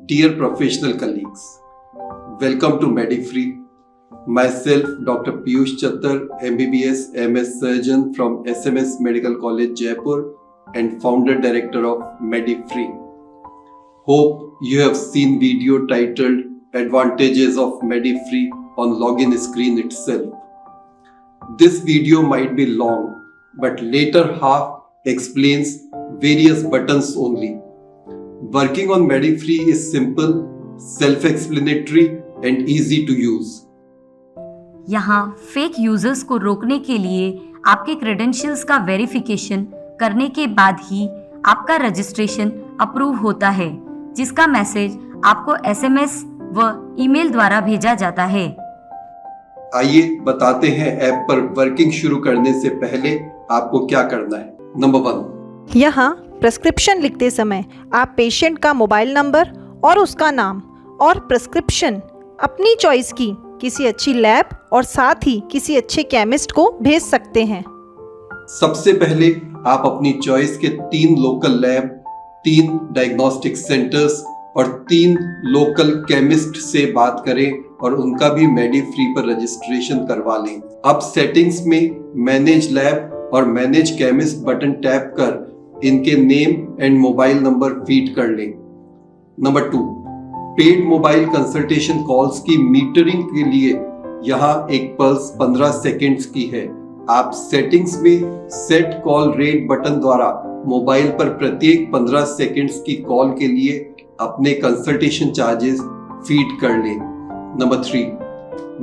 Dear professional colleagues, welcome to MediFree. Myself, Dr. Piyush Chattar, MBBS MS Surgeon from SMS Medical College, Jaipur, and Founder Director of MediFree. Hope you have seen video titled Advantages of MediFree on login screen itself. This video might be long, but later half explains various buttons only. Working on MediFree is simple, self-explanatory and easy to use. यहाँ fake users को रोकने के लिए आपके credentials का verification करने के बाद ही आपका रजिस्ट्रेशन अप्रूव होता है, जिसका मैसेज आपको SMS व ईमेल द्वारा भेजा जाता है। आइए बताते हैं ऐप पर वर्किंग शुरू करने से पहले आपको क्या करना है। नंबर 1, यहाँ प्रेस्क्रिप्शन लिखते समय आप पेशेंट का मोबाइल नंबर और उसका नाम और प्रेस्क्रिप्शन अपनी चॉइस की किसी अच्छी लैब और साथ ही किसी अच्छे केमिस्ट को भेज सकते हैं। सबसे पहले आप अपनी चॉइस के 3 लोकल लैब, 3 डायग्नोस्टिक सेंटर्स और 3 लोकल केमिस्ट से बात करें और उनका भी MediFree पर रजिस्ट्रेशन करवा लें। अब सेटिंग्स में मैनेज लैब और मैनेज केमिस्ट बटन टैप कर इनके name and mobile number feed कर लें। Number 2, paid mobile consultation calls की मीटरिंग के लिए यहाँ एक पल्स 15 सेकेंड्स की है। आप सेटिंग्स में सेट कॉल रेट बटन द्वारा मोबाइल पर प्रत्येक 15 सेकेंड्स की कॉल के लिए अपने कंसल्टेशन चार्जेस फीड कर लें। नंबर 3,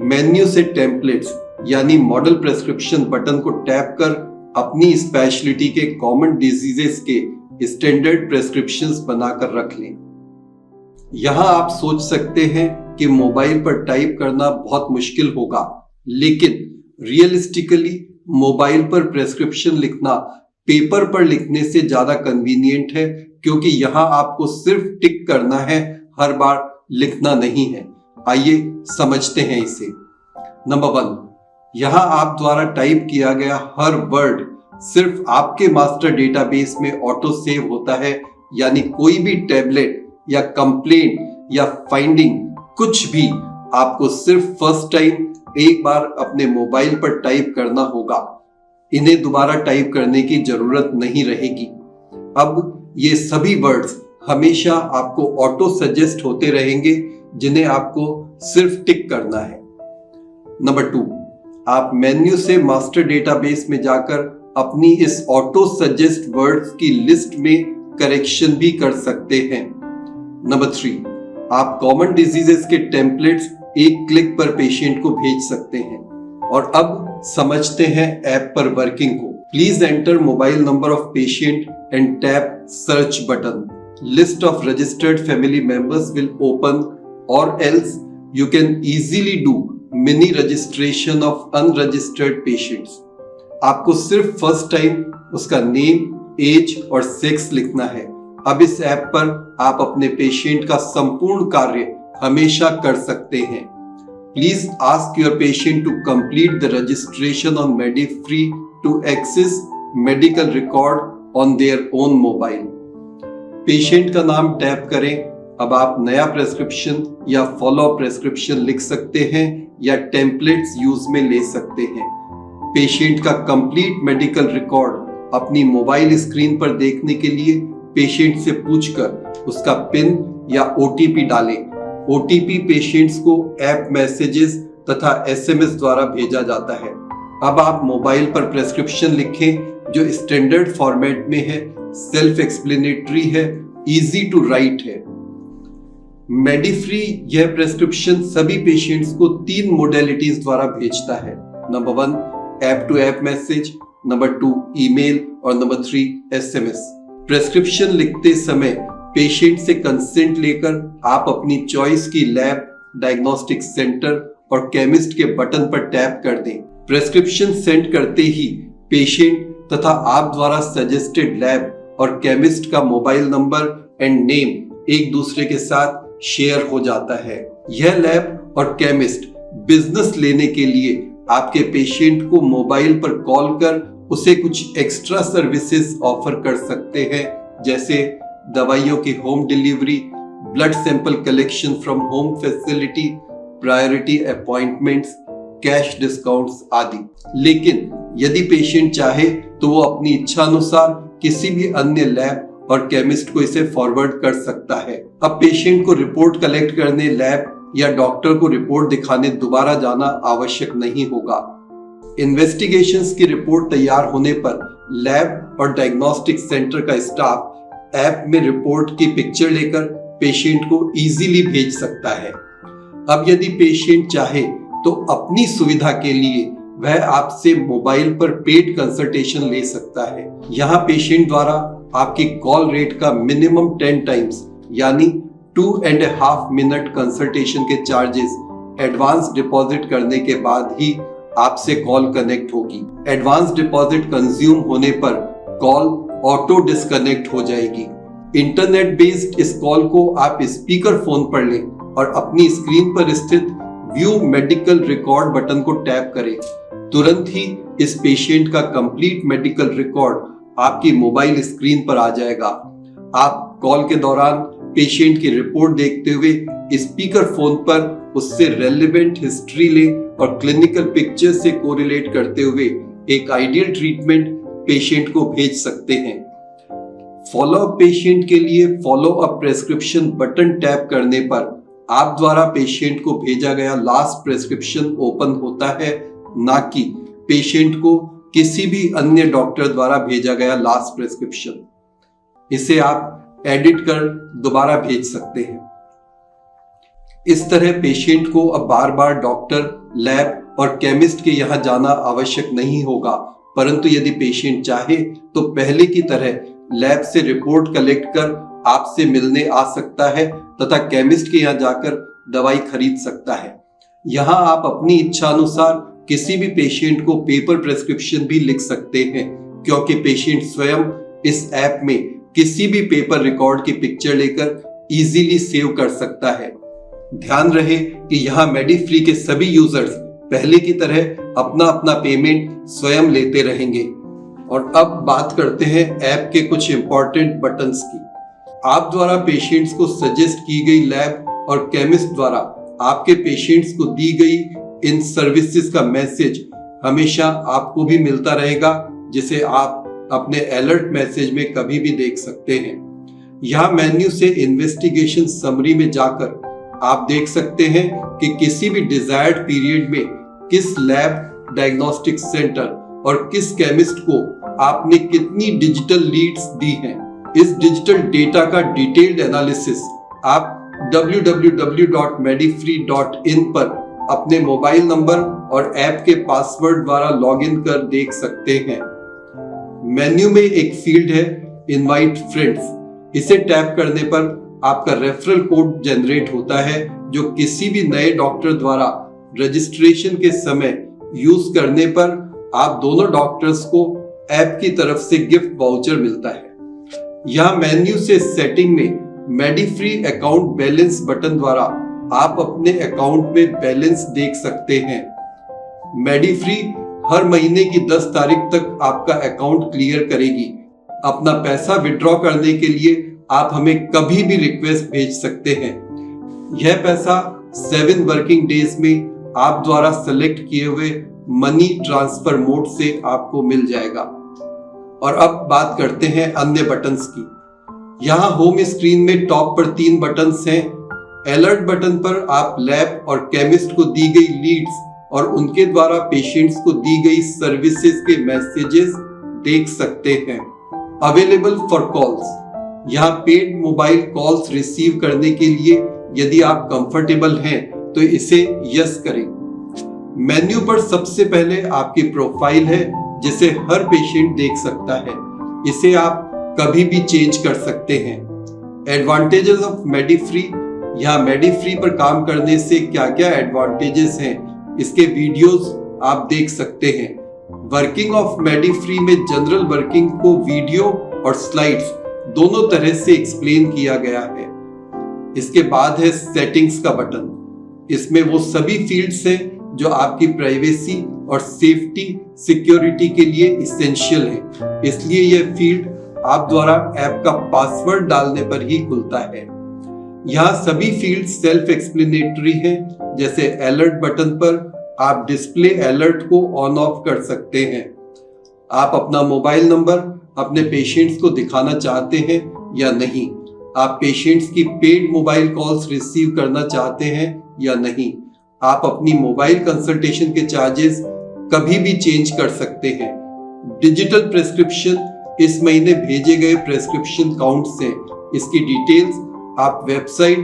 मेन्यू से टेम्पलेट्स यानी मॉडल प्रेस्क्रिप्शन बटन को टैप कर अपनी स्पेशलिटी के कॉमन डिजीजेस के स्टैंडर्ड प्रेस्क्रिप्शंस बनाकर रख लें। यहां आप सोच सकते हैं कि मोबाइल पर टाइप करना बहुत मुश्किल होगा, लेकिन रियलिस्टिकली मोबाइल पर प्रेस्क्रिप्शन लिखना पेपर पर लिखने से ज्यादा कन्वीनियंट है, क्योंकि यहां आपको सिर्फ टिक करना है, हर बार लिखना नहीं है। आइए समझते हैं इसे। नंबर 1, यहां आप द्वारा टाइप किया गया हर वर्ड सिर्फ आपके मास्टर डेटाबेस में ऑटो सेव होता है, यानी कोई भी टैबलेट या कंप्लेंट या फाइंडिंग कुछ भी आपको सिर्फ फर्स्ट टाइम एक बार अपने मोबाइल पर टाइप करना होगा। इन्हें दोबारा टाइप करने की जरूरत नहीं रहेगी। अब ये सभी वर्ड्स हमेशा आपको ऑटो सजेस्ट होते रहेंगे, जिन्हें आपको सिर्फ टिक करना है। नंबर 2, आप मेन्यू से मास्टर डेटाबेस में जाकर अपनी इस ऑटो सजेस्ट वर्ड्स की लिस्ट में करेक्शन भी कर सकते हैं। नंबर 3, आप कॉमन डिजीजेस के टेम्पलेट्स एक क्लिक पर पेशेंट को भेज सकते हैं। और अब समझते हैं ऐप पर वर्किंग को। Please enter mobile number of patient and tap search button. List of registered family members will open, और else you can easily do mini registration of unregistered patients. आपको सिर्फ फर्स्ट टाइम उसका name, age और sex लिखना है। अब इस app पर आप अपने पेशेंट का संपूर्ण कार्य हमेशा कर सकते हैं। Please ask your patient to complete the registration on MediFree to access medical record on their own mobile. Patient का नाम टैप करें। अब आप नया प्रेस्क्रिप्शन या फॉलो प्रेस्क्रिप्शन लिख सकते हैं या टेम्पलेट्स यूज में ले सकते हैं। पेशेंट का कंप्लीट मेडिकल रिकॉर्ड अपनी मोबाइल स्क्रीन पर देखने के लिए पेशेंट से पूछकर उसका पिन या OTP डालें। OTP पेशेंट्स को ऐप मैसेजेस तथा SMS द्वारा भेजा जाता है। अब आप मोबाइल पर प्रेस्क्रिप्शन लिखें जो स्टैंडर्ड फॉर्मेट में है, सेल्फ एक्सप्लेनेटरी है, इजी टू राइट है। MediFree यह प्रेस्क्रिप्शन सभी पेशेंट्स को 3 मोडेलिटीज द्वारा भेजता है। Number 1, app to app message, number 2, email और नंबर 3, SMS। प्रेस्क्रिप्शन लिखते समय पेशेंट से कंसेंट लेकर आप अपनी चॉइस की लैब, डायग्नोस्टिक सेंटर और केमिस्ट के बटन पर टैप कर दें। प्रेस्क्रिप्शन सेंड करते ही पेशेंट तथा आप द्वारा सजेस्टेड लैब और केमिस्ट का मोबाइल नंबर एंड नेम एक दूसरे के साथ शेयर हो जाता है। यह लैब और केमिस्ट बिजनेस लेने के लिए आपके पेशेंट को मोबाइल पर कॉल कर उसे कुछ एक्स्ट्रा सर्विसेज ऑफर कर सकते हैं, जैसे दवाइयों की home delivery, blood sample collection from home facility, priority appointments, cash discounts आदि। लेकिन यदि पेशेंट चाहे तो वो अपनी इच्छा अनुसार किसी भी अन्य लैब और केमिस्ट को इसे फॉरवर्ड कर सकता है। अब पेशेंट को रिपोर्ट कलेक्ट करने लैब या डॉक्टर को रिपोर्ट दिखाने दोबारा जाना आवश्यक नहीं होगा। इन्वेस्टिगेशंस की रिपोर्ट तैयार होने पर लैब और डायग्नोस्टिक सेंटर का स्टाफ ऐप में रिपोर्ट की पिक्चर लेकर पेशेंट को इजीली भेज सकता है। अब यदि पेशेंट चाहे तो अपनी सुविधा के लिए वह आपसे मोबाइल पर पेड कंसल्टेशन ले सकता है। यहाँ पेशेंट द्वारा आपकी कॉल रेट का मिनिमम 10 टाइम्स यानी 2.5 मिनट कंसल्टेशन के चार्जेस एडवांस डिपॉजिट करने के बाद ही आपसे कॉल कनेक्ट होगी। एडवांस डिपॉजिट कंज्यूम होने पर कॉल ऑटो डिस्कनेक्ट हो जाएगी। इंटरनेट बेस्ड इस कॉल को आप स्पीकर फोन पर लें और अपनी स्क्रीन पर स्थित व्यू मेडिकल रिकॉर्ड बटन को टैप करें। तुरंत ही इस पेशेंट का कंप्लीट मेडिकल रिकॉर्ड आपकी मोबाइल स्क्रीन पर आ जाएगा। आप कॉल के दौरान पेशेंट की रिपोर्ट देखते हुए स्पीकर फोन पर उससे रेलेवेंट हिस्ट्री लें और क्लिनिकल पिक्चर से कोरिलेट करते हुए एक आइडियल ट्रीटमेंट पेशेंट को भेज सकते हैं। फॉलो अप पेशेंट के लिए follow up prescription button tap करने पर आप द्वारा पेशेंट को भेजा गया लास्ट प्रेस्क्रिप्शन ओपन होता है, ना कि पेशेंट को किसी भी अन्य डॉक्टर द्वारा भेजा गया लास्ट प्रेस्क्रिप्शन। इसे आप एडिट कर दोबारा भेज सकते हैं। इस तरह पेशेंट को अब बार बार डॉक्टर, लैब और केमिस्ट के यहाँ जाना आवश्यक नहीं होगा, परंतु यदि पेशेंट चाहे तो पहले की तरह लैब से रिपोर्ट कलेक्ट कर आपसे मिलने आ सकता है तथा केमिस्ट के यहाँ जाकर दवाई खरीद सकता है। यहाँ आप अपनी इच्छा अनुसार किसी भी पेशेंट को पेपर प्रेस्क्रिप्शन भी लिख सकते हैं, क्योंकि पेशेंट स्वयं इस ऐप में किसी भी पेपर रिकॉर्ड की पिक्चर लेकर इजीली सेव कर सकता है। ध्यान रहे कि यहाँ मेडिफ्री के सभी यूजर्स पहले की तरह अपना अपना पेमेंट स्वयं लेते रहेंगे। और अब बात करते हैं ऐप के कुछ इंपॉर्टेंट बटन्स की। आप द्वारा पेशेंट्स को सजेस्ट की गई लैब और केमिस्ट द्वारा आपके पेशेंट्स को दी गई इन सर्विसेज का मैसेज हमेशा आपको भी मिलता रहेगा, जिसे आप अपने अलर्ट मैसेज में कभी भी देख सकते हैं। यहाँ मेन्यू से इन्वेस्टिगेशन समरी में जाकर आप देख सकते हैं कि किसी भी डिजायर्ड पीरियड में किस लैब, डायग्नोस्टिक सेंटर और किस केमिस्ट को आपने कितनी डिजिटल लीड्स दी हैं। इस डिजिटल डेटा का डिटेल्ड एनालिसिस आप www.medifree.in पर अपने मोबाइल नंबर और ऐप के पासवर्ड द्वारा लॉगिन कर देख सकते हैं। मेन्यू में एक फील्ड है इनवाइट फ्रेंड्स। इसे टैप करने पर आपका रेफरल कोड जनरेट होता है, जो किसी भी नए डॉक्टर द्वारा रजिस्ट्रेशन के समय यूज करने पर आप दोनों डॉक्टर्स को ऐप की तरफ से गिफ्ट वाउचर मिलता है। यहाँ मेन्यू से सेटिंग में मेडिफ्री अकाउंट बैलेंस बटन द्वारा आप अपने अकाउंट में बैलेंस देख सकते हैं। मेडिफ्री हर महीने की 10 तारीख तक आपका अकाउंट क्लियर करेगी। अपना पैसा विड्रॉ करने के लिए आप हमें कभी भी रिक्वेस्ट भेज सकते हैं। यह पैसा 7 वर्किंग डेज में आप द्वारा सेलेक्ट किए हुए मनी ट्रांसफर मोड से आपको मिल जाएगा। और अब बात करते हैं अन्य बटन्स की। यहाँ होम स्क्रीन में टॉप पर 3 बटन्स हैं। अलर्ट बटन पर आप लैब और केमिस्ट को दी गई लीड्स और उनके द्वारा पेशेंट्स को दी गई सर्विसेज के मैसेजेस देख सकते हैं। अवेलेबल फॉर कॉल्स, यहाँ पेड मोबाइल कॉल्स रिसीव करने के लिए यदि आप कंफर्टेबल हैं तो इसे यस करें। मेन्यू पर सबसे पहले आपकी प्रोफाइल है, जिसे हर पेशेंट देख सकता है। इसे आप कभी भी चेंज कर सकते हैं। एडवांटेजेस ऑफ मेडिफ्री, यहाँ मेडिफ्री पर काम करने से क्या क्या एडवांटेजेस हैं, इसके वीडियोस आप देख सकते हैं। वर्किंग ऑफ मेडिफ्री में जनरल वर्किंग को वीडियो और स्लाइड्स दोनों तरह से एक्सप्लेन किया गया है। इसके बाद है सेटिंग्स का बटन। इसमें वो सभी फील्ड्स हैं जो आपकी प्राइवेसी और सेफ्टी सिक्योरिटी के लिए इसेंशियल है। इसलिए यह फील्ड आप द्वारा ऐप का पासवर्ड डालने पर ही खुलता है। यहाँ सभी फील्ड सेल्फ एक्सप्लेनेटरी हैं, जैसे अलर्ट बटन पर आप डिस्प्ले अलर्ट को ऑन ऑफ कर सकते हैं। आप अपना मोबाइल नंबर अपने पेशेंट्स को दिखाना चाहते हैं या नहीं, आप पेशेंट्स की पेड मोबाइल कॉल्स रिसीव करना चाहते हैं या नहीं, आप अपनी मोबाइल कंसल्टेशन के चार्जेस कभी भी चेंज कर सकते हैं। डिजिटल प्रेस्क्रिप्शन इस महीने भेजे गए प्रेस्क्रिप्शन काउंट्स हैं। इसकी डिटेल्स आप वेबसाइट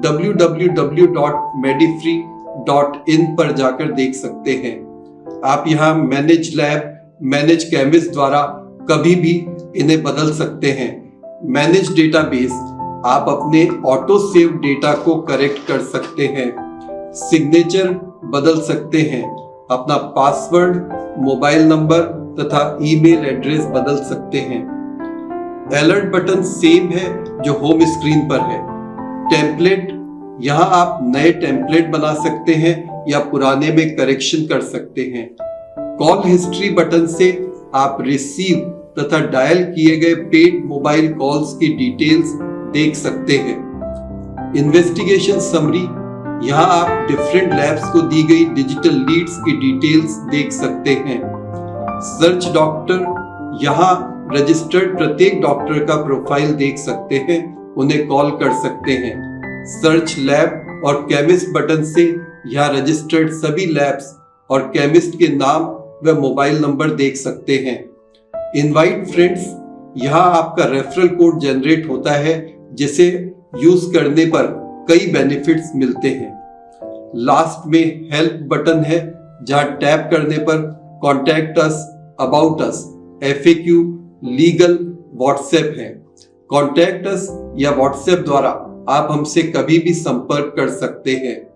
www.medifree.in पर जाकर देख सकते हैं। आप यहाँ मैनेज लैब, मैनेज केमिस्ट द्वारा कभी भी इन्हें बदल सकते हैं। मैनेज डेटाबेस, आप अपने ऑटो सेव डेटा को करेक्ट कर सकते हैं। सिग्नेचर बदल सकते हैं। अपना पासवर्ड, मोबाइल नंबर तथा ईमेल एड्रेस बदल सकते हैं। अलर्ट बटन सेम है जो होम स्क्रीन पर है। टेम्पलेट, यहाँ आप नए टेम्पलेट बना सकते हैं या पुराने में करेक्शन कर सकते हैं। कॉल हिस्ट्री बटन से आप रिसीव तथा डायल किए गए पेड मोबाइल कॉल्स की डिटेल्स देख सकते हैं। इन्वेस्टिगेशन समरी, यहाँ आप डिफरेंट लैब्स को दी गई डिजिटल लीड्स की डिटेल्स देख सकते हैं। सर्च डॉक्टर, यहाँ रजिस्टर्ड प्रत्येक डॉक्टर का प्रोफाइल देख सकते हैं, उन्हें कॉल कर सकते हैं। सर्च लैब और केमिस्ट बटन से यहाँ रजिस्टर्ड सभी लैब्स और केमिस्ट के नाम व मोबाइल नंबर देख सकते हैं। इनवाइट फ्रेंड्स, यहाँ आपका रेफरल कोड जनरेट होता है, जिसे यूज करने पर कई बेनिफिट्स मिलते हैं। लास्ट में हेल्प बटन है, जहां टैप करने पर contact us, about us, FAQ, legal, WhatsApp है। कॉन्टैक्ट अस या व्हाट्सएप द्वारा आप हमसे कभी भी संपर्क कर सकते हैं।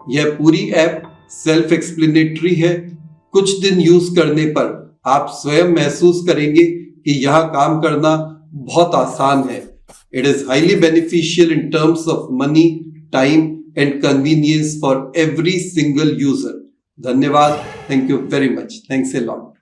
यह पूरी ऐप सेल्फ एक्सप्लेनेटरी है। कुछ दिन यूज करने पर आप स्वयं महसूस करेंगे कि यह काम करना बहुत आसान है। It is highly beneficial in terms of money, time and convenience for every single user. धन्यवाद. Thank you very much. Thanks a lot.